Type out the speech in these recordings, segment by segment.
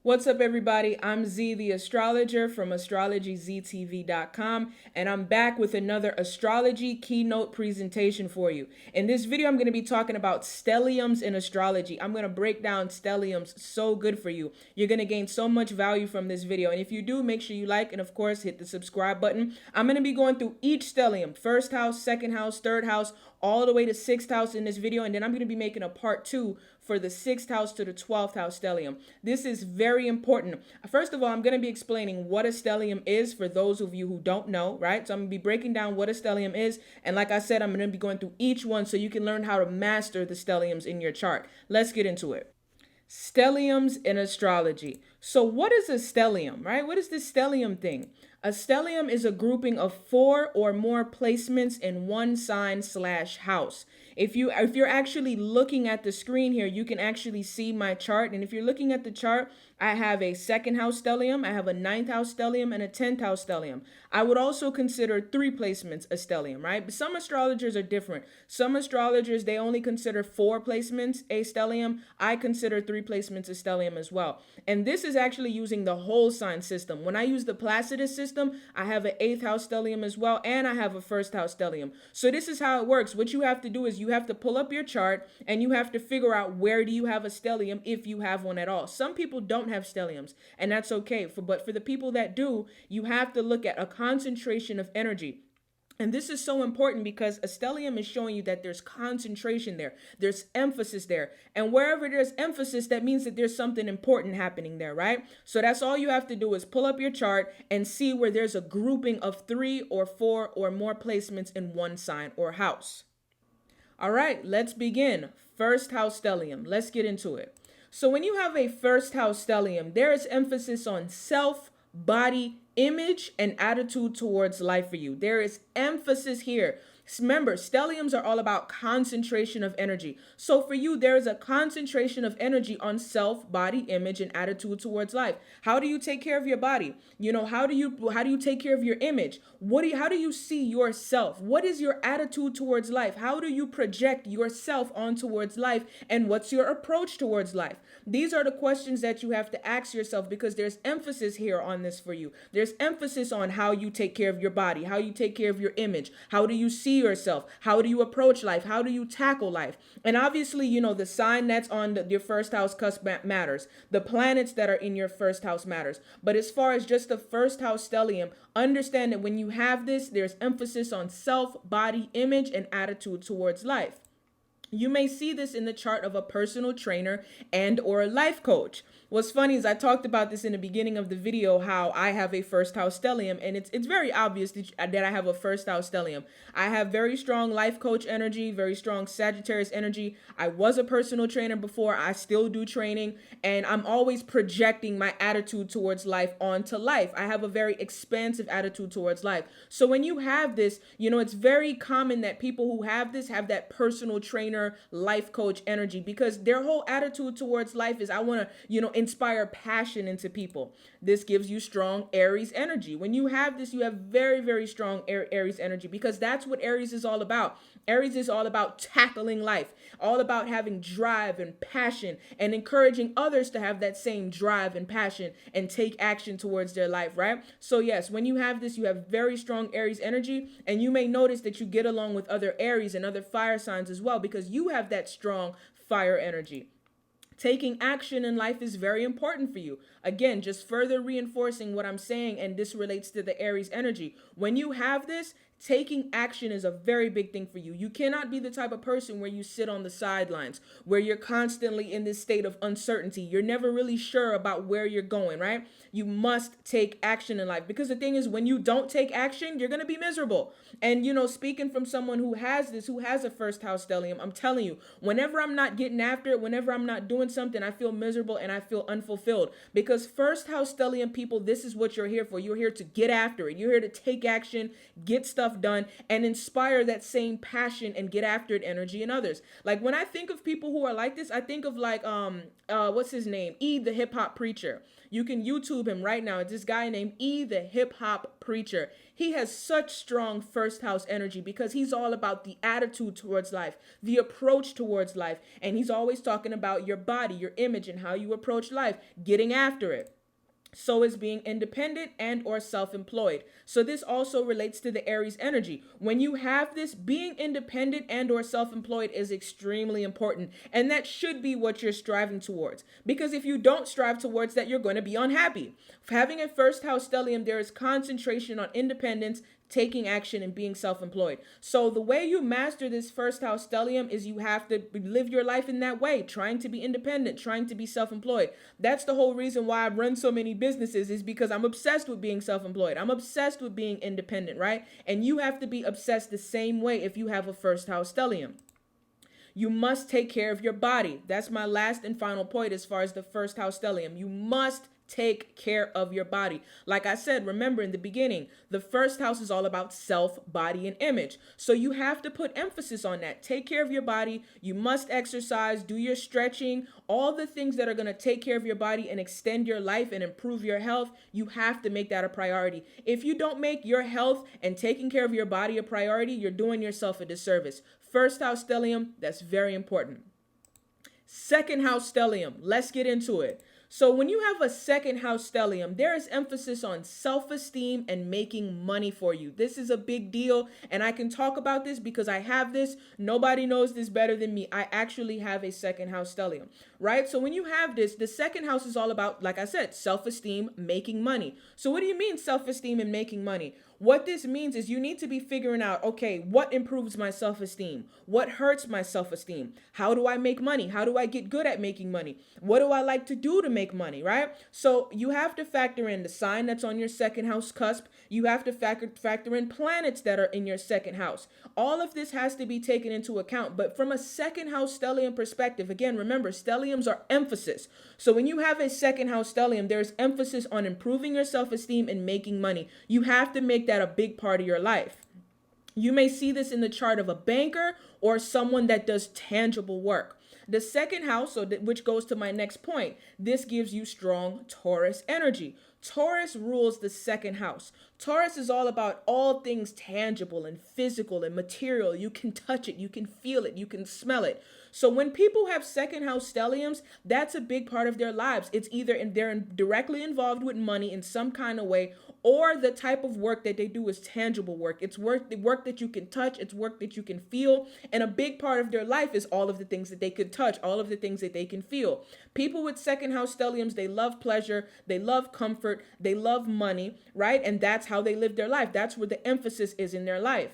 What's up, everybody? I'm Z, the astrologer from astrologyztv.com, and I'm back with another astrology keynote presentation for you. In this video, I'm going to be talking about stelliums in astrology. I'm going to break down stelliums so good for you. You're going to gain so much value from this video, and if you do, make sure you like and, of course, hit the subscribe button. I'm going to be going through each stellium, first house, second house, third house, all the way to sixth house in this video, and then I'm going to be making a part 2 for the 6th house to the 12th house stellium. This is very important. First of all, I'm going to be explaining what a stellium is for those of you who don't know, right? So I'm going to be breaking down what a stellium is, and like I said, I'm going to be going through each one so you can learn how to master the stelliums in your chart. Let's get into it. Stelliums in astrology. So what is a stellium, right? What is this stellium thing? A stellium is a grouping of 4 or more placements in one sign/house. If you're actually looking at the screen here, you can actually see my chart. And if you're looking at the chart, I have a second house stellium, I have a 9th house stellium, and a 10th house stellium. I would also consider 3 placements a stellium, right? But some astrologers are different. Some astrologers, they only consider 4 placements a stellium. I consider 3 placements a stellium as well. And this is actually using the whole sign system. When I use the Placidus system, I have an 8th house stellium as well, and I have a 1st house stellium. So this is how it works. What you have to do is you have to pull up your chart and you have to figure out where do you have a stellium if you have one at all. Some people don't have stelliums, and that's okay. But for the people that do, you have to look at a concentration of energy. And this is so important because a stellium is showing you that there's concentration there. There's emphasis there. And wherever there's emphasis, that means that there's something important happening there, right? So that's all you have to do is pull up your chart and see where there's a grouping of 3 or 4 or more placements in one sign or house. All right, let's begin. First house stellium. Let's get into it. So when you have a first house stellium, there is emphasis on self, body, image, and attitude towards life for you. There is emphasis here. Remember, stelliums are all about concentration of energy. So for you, there is a concentration of energy on self, body, image, and attitude towards life. How do you take care of your body? How do you take care of your image? How do you see yourself? What is your attitude towards life? How do you project yourself on towards life? And what's your approach towards life? These are the questions that you have to ask yourself because there's emphasis here on this for you. There's emphasis on how you take care of your body, how you take care of your image, how do you see yourself, how do you approach life, how do you tackle life. And obviously, the sign that's on your first house cusp matters. The planets that are in your first house matters. But as far as just the first house stellium, understand that when you have this, there's emphasis on self, body, image, and attitude towards life. You may see this in the chart of a personal trainer and or a life coach. What's funny is I talked about this in the beginning of the video, how I have a first house stellium, and it's very obvious that I have a first house stellium. I have very strong life coach energy, very strong Sagittarius energy. I was a personal trainer before. I still do training, and I'm always projecting my attitude towards life onto life. I have a very expansive attitude towards life. So when you have this, it's very common that people who have this have that personal trainer, life coach energy because their whole attitude towards life is I want to, inspire passion into people. This gives you strong Aries energy. When you have this, you have very, very strong Aries energy because that's what Aries is all about. Aries is all about tackling life, all about having drive and passion and encouraging others to have that same drive and passion and take action towards their life, right? So yes, when you have this, you have very strong Aries energy, and you may notice that you get along with other Aries and other fire signs as well because you have that strong fire energy. Taking action in life is very important for you. Again, just further reinforcing what I'm saying, and this relates to the Aries energy. When you have this, taking action is a very big thing for you. You cannot be the type of person where you sit on the sidelines, where you're constantly in this state of uncertainty. You're never really sure about where you're going, right? You must take action in life because the thing is, when you don't take action, you're going to be miserable. And, speaking from someone who has a first house stellium, I'm telling you, whenever I'm not getting after it, whenever I'm not doing something, I feel miserable and I feel unfulfilled because first house stellium people, this is what you're here for. You're here to get after it. You're here to take action, get stuff stuff done and inspire that same passion and get after it energy in others. Like when I think of people who are like this, I think of like what's his name? E the hip hop preacher. You can YouTube him right now. It's this guy named E the hip hop preacher. He has such strong first house energy because he's all about the attitude towards life, the approach towards life. And he's always talking about your body, your image, and how you approach life, getting after it. So is being independent and or self-employed. So this also relates to the Aries energy. When you have this, being independent and or self-employed is extremely important. And that should be what you're striving towards. Because if you don't strive towards that, you're going to be unhappy. Having a first house stellium, there is concentration on independence, taking action, and being self-employed. So the way you master this first house stellium is you have to live your life in that way, trying to be independent, trying to be self-employed. That's the whole reason why I run so many businesses, is because I'm obsessed with being self-employed. I'm obsessed with being independent, right? And you have to be obsessed the same way if you have a first house stellium. You must take care of your body. That's my last and final point as far as the first house stellium. You must take care of your body. Like I said, remember in the beginning, the first house is all about self, body, and image. So you have to put emphasis on that. Take care of your body. You must exercise, do your stretching, all the things that are going to take care of your body and extend your life and improve your health. You have to make that a priority. If you don't make your health and taking care of your body a priority, you're doing yourself a disservice. First house stellium, that's very important. Second house stellium, let's get into it. So when you have a second house stellium, there is emphasis on self-esteem and making money for you. This is a big deal, and I can talk about this because I have this. Nobody knows this better than me. I actually have a second house stellium, right? So when you have this, the second house is all about, like I said, self-esteem, making money. So what do you mean self-esteem and making money? What this means is you need to be figuring out, okay, what improves my self-esteem? What hurts my self-esteem? How do I make money? How do I get good at making money? What do I like to do to make money, right? So you have to factor in the sign that's on your second house cusp. You have to factor in planets that are in your second house. All of this has to be taken into account. But from a second house stellium perspective, again, remember, stelliums are emphasis. So when you have a second house stellium, there's emphasis on improving your self-esteem and making money. You have to make that a big part of your life. You may see this in the chart of a banker or someone that does tangible work. The second house, which goes to my next point, this gives you strong Taurus energy. Taurus rules the second house. Taurus is all about all things tangible and physical and material. You can touch it, you can feel it, you can smell it. So when people have second house stelliums, that's a big part of their lives. It's either they're directly involved with money in some kind of way, or the type of work that they do is tangible work. It's work that you can touch, it's work that you can feel. And a big part of their life is all of the things that they could touch, all of the things that they can feel. People with second house stelliums, they love pleasure, they love comfort, they love money, right? And that's how they live their life. That's where the emphasis is in their life.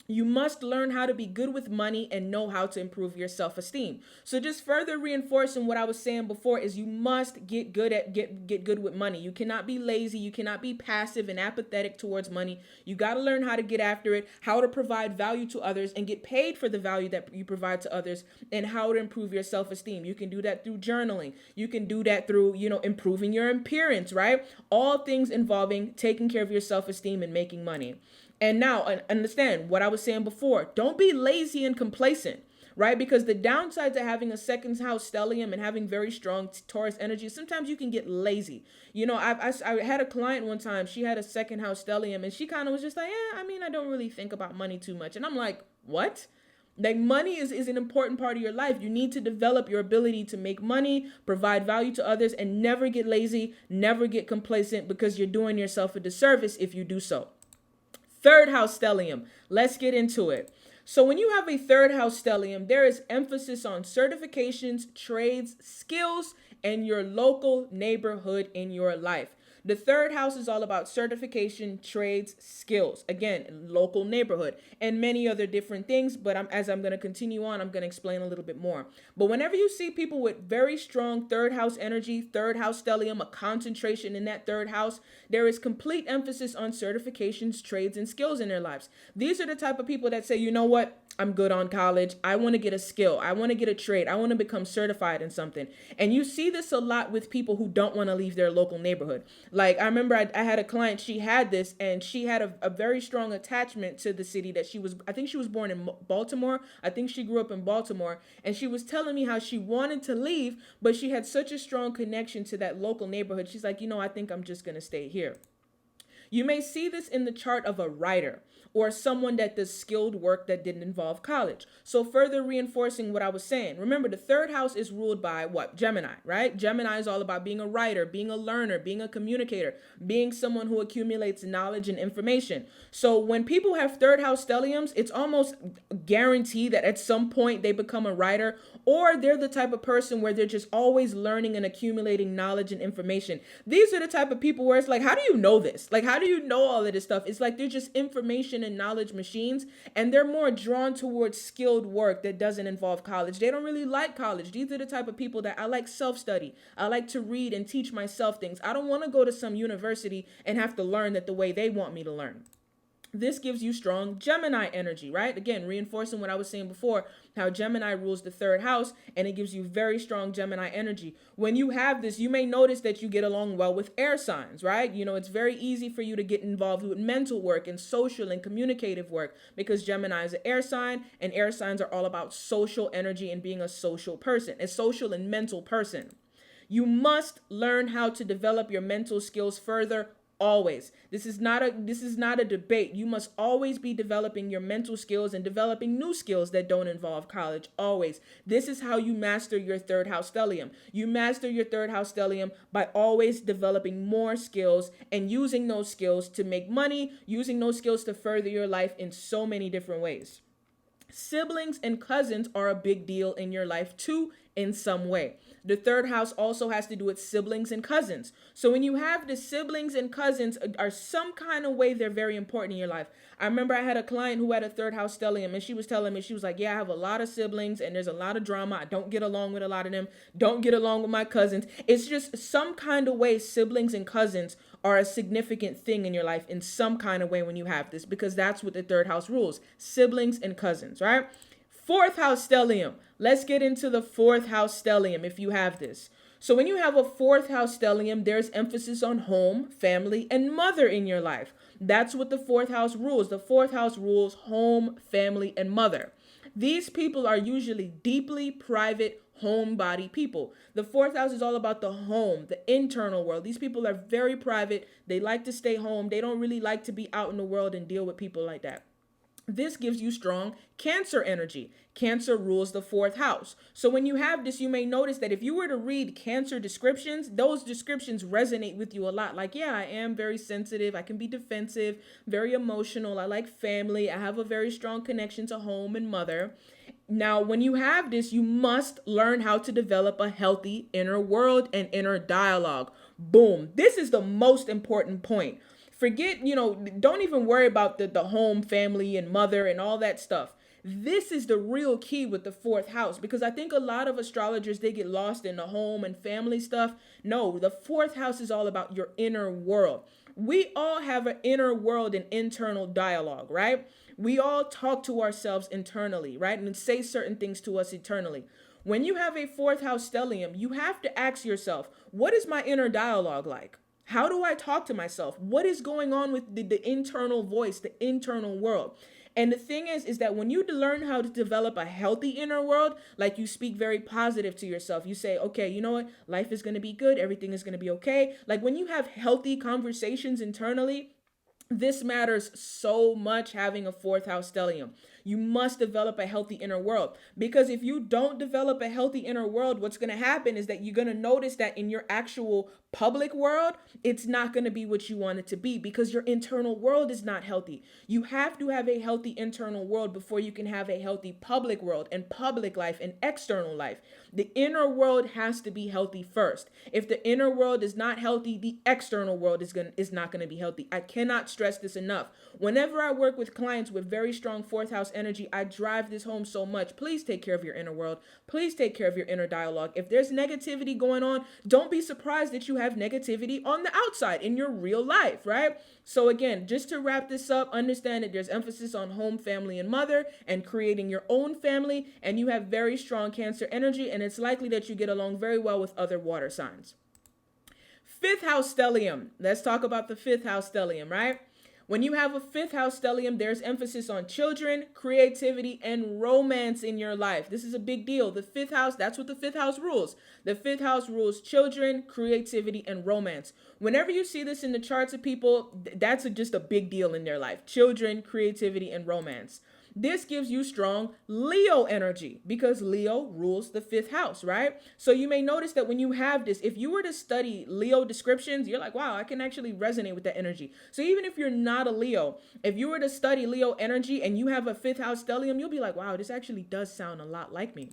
You must learn how to be good with money and know how to improve your self-esteem. So just further reinforcing what I was saying before is you must get good at get good with money. You cannot be lazy. You cannot be passive and apathetic towards money. You got to learn how to get after it, how to provide value to others and get paid for the value that you provide to others, and how to improve your self-esteem. You can do that through journaling. You can do that through, improving your appearance, right? All things involving taking care of your self-esteem and making money. And now understand what I was saying before. Don't be lazy and complacent, right? Because the downside to having a second house stellium and having very strong Taurus energy, sometimes you can get lazy. I had a client one time, she had a second house stellium and she kind of was just like, I don't really think about money too much. And I'm like, what? Like money is an important part of your life. You need to develop your ability to make money, provide value to others, and never get lazy, never get complacent, because you're doing yourself a disservice if you do so. Third house stellium. Let's get into it. So when you have a third house stellium, there is emphasis on certifications, trades, skills, and your local neighborhood in your life. The third house is all about certification, trades, skills, again, local neighborhood, and many other different things. But as I'm going to continue on, I'm going to explain a little bit more. But whenever you see people with very strong third house energy, third house stellium, a concentration in that third house, there is complete emphasis on certifications, trades, and skills in their lives. These are the type of people that say, you know what? I'm good on college. I want to get a skill. I want to get a trade. I want to become certified in something. And you see this a lot with people who don't want to leave their local neighborhood. Like, I remember I had a client, she had this, and she had a very strong attachment to the city that she was, I think she was born in Baltimore. I think she grew up in Baltimore. And she was telling me how she wanted to leave, but she had such a strong connection to that local neighborhood. She's like, I think I'm just going to stay here. You may see this in the chart of a writer or someone that does skilled work that didn't involve college. So further reinforcing what I was saying, remember the third house is ruled by what? Gemini, right? Gemini is all about being a writer, being a learner, being a communicator, being someone who accumulates knowledge and information. So when people have third house stelliums, it's almost guaranteed that at some point they become a writer, or they're the type of person where they're just always learning and accumulating knowledge and information. These are the type of people where it's like, how do you know this? Like, how do you know all of this stuff? It's like they're just information and knowledge machines, and they're more drawn towards skilled work that doesn't involve college. They don't really like college. These are the type of people that I like self-study. I like to read and teach myself things. I don't want to go to some university and have to learn that the way they want me to learn. This gives you strong Gemini energy, right? Again, reinforcing what I was saying before, how Gemini rules the third house, and it gives you very strong Gemini energy. When you have this, you may notice that you get along well with air signs, right? It's very easy for you to get involved with mental work and social and communicative work because Gemini is an air sign, and air signs are all about social energy and being a social person, a social and mental person. You must learn how to develop your mental skills further. Always. This is not a debate. You must always be developing your mental skills and developing new skills that don't involve college. Always. This is how you master your third house stellium. You master your third house stellium by always developing more skills and using those skills to make money, using those skills to further your life in so many different ways. Siblings and cousins are a big deal in your life too, in some way. The third house also has to do with siblings and cousins. So when you have the siblings and cousins are some kind of way, they're very important in your life. I remember I had a client who had a third house stellium, and she was telling me, she was like, yeah, I have a lot of siblings and there's a lot of drama. I don't get along with a lot of them. Don't get along with my cousins. It's just some kind of way siblings and cousins are a significant thing in your life in some kind of way when you have this, because that's what the third house rules. Siblings and cousins, right? Fourth house stellium. Let's get into the fourth house stellium if you have this. So when you have a fourth house stellium, there's emphasis on home, family, and mother in your life. That's what the fourth house rules. The fourth house rules home, family, and mother. These people are usually deeply private, homebody people. The fourth house is all about the home, the internal world. These people are very private. They like to stay home. They don't really like to be out in the world and deal with people like that. This gives you strong Cancer energy. Cancer rules the fourth house. So when you have this, you may notice that if you were to read Cancer descriptions, those descriptions resonate with you a lot. Like, yeah, I am very sensitive. I can be defensive, very emotional. I like family. I have a very strong connection to home and mother. Now, when you have this, you must learn how to develop a healthy inner world and inner dialogue. Boom. This is the most important point. Forget, don't even worry about the home, family, and mother and all that stuff. This is the real key with the fourth house, because I think a lot of astrologers, they get lost in the home and family stuff. No, the fourth house is all about your inner world. We all have an inner world and internal dialogue, right? We all talk to ourselves internally, right? And say certain things to us internally. When you have a fourth house stellium, you have to ask yourself, what is my inner dialogue like? How do I talk to myself? What is going on with the internal voice, the internal world? And the thing is that when you learn how to develop a healthy inner world, like you speak very positive to yourself, you say, okay, you know what? Life is going to be good. Everything is going to be okay. Like when you have healthy conversations internally, this matters so much, having a fourth house stellium. You must develop a healthy inner world, because if you don't develop a healthy inner world, what's going to happen is that you're going to notice that in your actual public world, it's not going to be what you want it to be, because your internal world is not healthy. You have to have a healthy internal world before you can have a healthy public world and public life and external life. The inner world has to be healthy first. If the inner world is not healthy, the external world is not going to be healthy. I cannot stress this enough. Whenever I work with clients with very strong fourth house energy. I drive this home so much. Please take care of your inner world. Please take care of your inner dialogue. If there's negativity going on, don't be surprised that you have negativity on the outside in your real life, right? So again, just to wrap this up, understand that there's emphasis on home, family, and mother, and creating your own family, and you have very strong Cancer energy, and it's likely that you get along very well with other water signs. Fifth house stellium. Let's talk about the fifth house stellium, right? When you have a fifth house stellium, there's emphasis on children, creativity, and romance in your life. This is a big deal. The fifth house, that's what the fifth house rules. The fifth house rules children, creativity, and romance. Whenever you see this in the charts of people, that's just a big deal in their life. Children, creativity, and romance. This gives you strong Leo energy because Leo rules the fifth house, right? So you may notice that when you have this, if you were to study Leo descriptions, you're like, wow, I can actually resonate with that energy. So even if you're not a Leo, if you were to study Leo energy and you have a fifth house stellium, you'll be like, wow, this actually does sound a lot like me.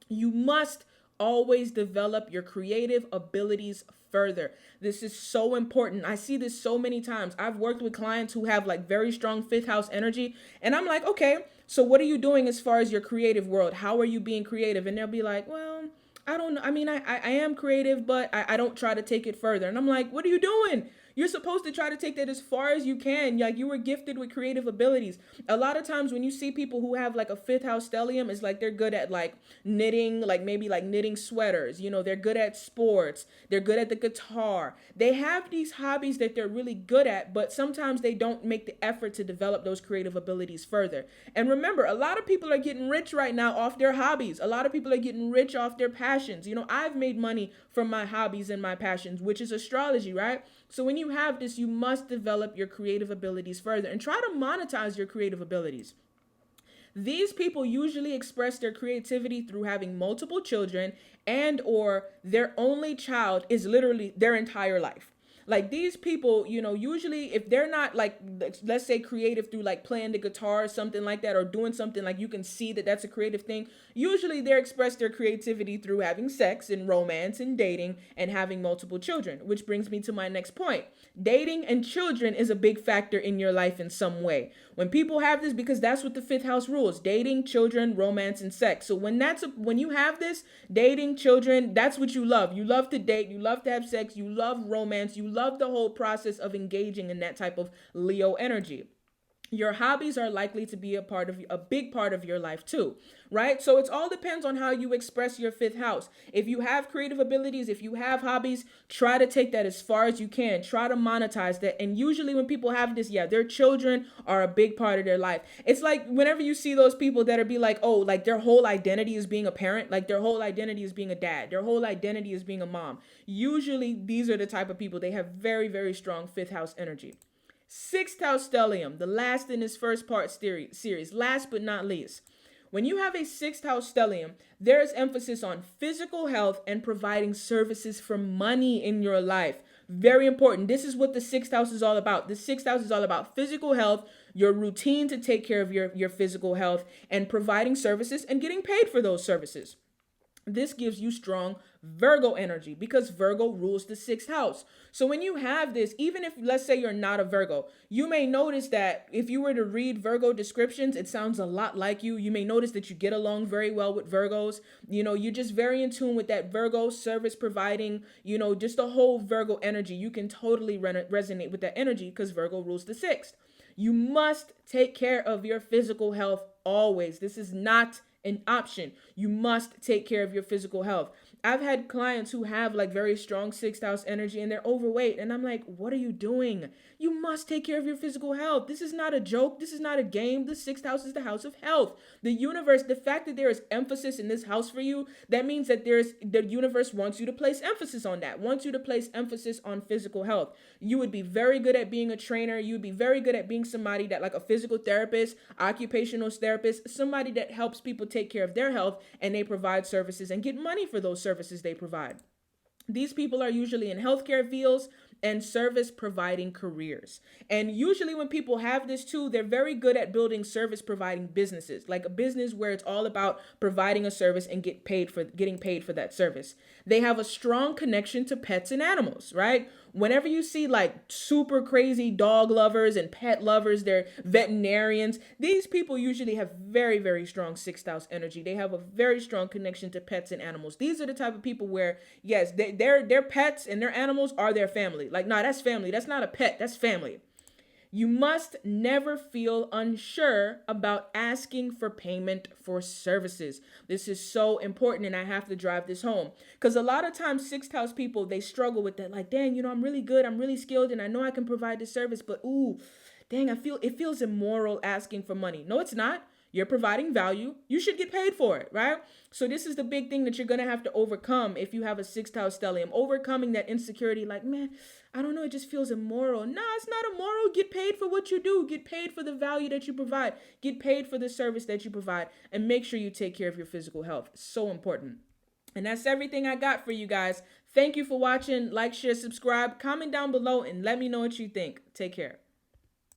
You must always develop your creative abilities further. This is so important. I see this so many times. I've worked with clients who have like very strong fifth house energy, and I'm like, okay, so what are you doing as far as your creative world? How are you being creative? And they'll be like, well, I don't know. I mean, I am creative, but I don't try to take it further. And I'm like, what are you doing? You're supposed to try to take that as far as you can. Like, you were gifted with creative abilities. A lot of times when you see people who have like a fifth house stellium, it's like they're good at like knitting, like maybe like knitting sweaters. You know, they're good at sports. They're good at the guitar. They have these hobbies that they're really good at, but sometimes they don't make the effort to develop those creative abilities further. And remember, a lot of people are getting rich right now off their hobbies. A lot of people are getting rich off their passions. You know, I've made money from my hobbies and my passions, which is astrology, right? So when you have this, you must develop your creative abilities further and try to monetize your creative abilities. These people usually express their creativity through having multiple children and or their only child is literally their entire life. Like these people, you know, usually if they're not like, let's say creative through like playing the guitar or something like that, or doing something like you can see that that's a creative thing, usually they express their creativity through having sex and romance and dating and having multiple children, which brings me to my next point. Dating and children is a big factor in your life in some way. When people have this, because that's what the fifth house rules, dating, children, romance, and sex. So when you have this, dating, children, that's what you love. You love to date, you love to have sex, you love romance, you love the whole process of engaging in that type of Leo energy. Your hobbies are likely to be a big part of your life too, right? So it all depends on how you express your fifth house. If you have creative abilities, if you have hobbies, try to take that as far as you can. Try to monetize that. And usually when people have this, their children are a big part of their life. It's like whenever you see those people that are be like, oh, like their whole identity is being a parent, like their whole identity is being a dad, their whole identity is being a mom. Usually these are the type of people, they have very, very strong fifth house energy. Sixth house stellium, the last in this first part series, last but not least. When you have a sixth house stellium, there is emphasis on physical health and providing services for money in your life. Very important. This is what the sixth house is all about. The sixth house is all about physical health, your routine to take care of your physical health, and providing services and getting paid for those services. This gives you strong Virgo energy because Virgo rules the sixth house. So when you have this, even if let's say you're not a Virgo, you may notice that if you were to read Virgo descriptions, it sounds a lot like you. You may notice that you get along very well with Virgos. You know, you're just very in tune with that Virgo service providing, you know, just the whole Virgo energy. You can totally resonate with that energy because Virgo rules the sixth. You must take care of your physical health always. This is not an option. You must take care of your physical health. I've had clients who have like very strong sixth house energy and they're overweight. And I'm like, what are you doing? You must take care of your physical health. This is not a joke. This is not a game. The sixth house is the house of health. The universe, the fact that there is emphasis in this house for you, that means that the universe wants you to place emphasis on that, wants you to place emphasis on physical health. You would be very good at being a trainer. You would be very good at being somebody that like a physical therapist, occupational therapist, somebody that helps people take care of their health and they provide services and get money for those services they provide. These people are usually in healthcare fields and service providing careers. And usually when people have this too, they're very good at building service providing businesses, like a business where it's all about providing a service and getting paid for that service. They have a strong connection to pets and animals, right? Whenever you see like super crazy dog lovers and pet lovers, they're veterinarians, these people usually have very, very strong sixth house energy. They have a very strong connection to pets and animals. These are the type of people where, yes, their pets and their animals are their family. Like, nah, that's family. That's not a pet. That's family. You must never feel unsure about asking for payment for services. This is so important, and I have to drive this home. Because a lot of times, sixth house people, they struggle with that. Like, dang, I'm really good, I'm really skilled, and I know I can provide this service, but ooh, dang, it feels immoral asking for money. No, it's not. You're providing value. You should get paid for it, right? So this is the big thing that you're going to have to overcome if you have a sixth house stellium. Overcoming that insecurity, like, man, I don't know, it just feels immoral. Nah, it's not immoral. Get paid for what you do. Get paid for the value that you provide. Get paid for the service that you provide. And make sure you take care of your physical health. It's so important. And that's everything I got for you guys. Thank you for watching. Like, share, subscribe, comment down below, and let me know what you think. Take care.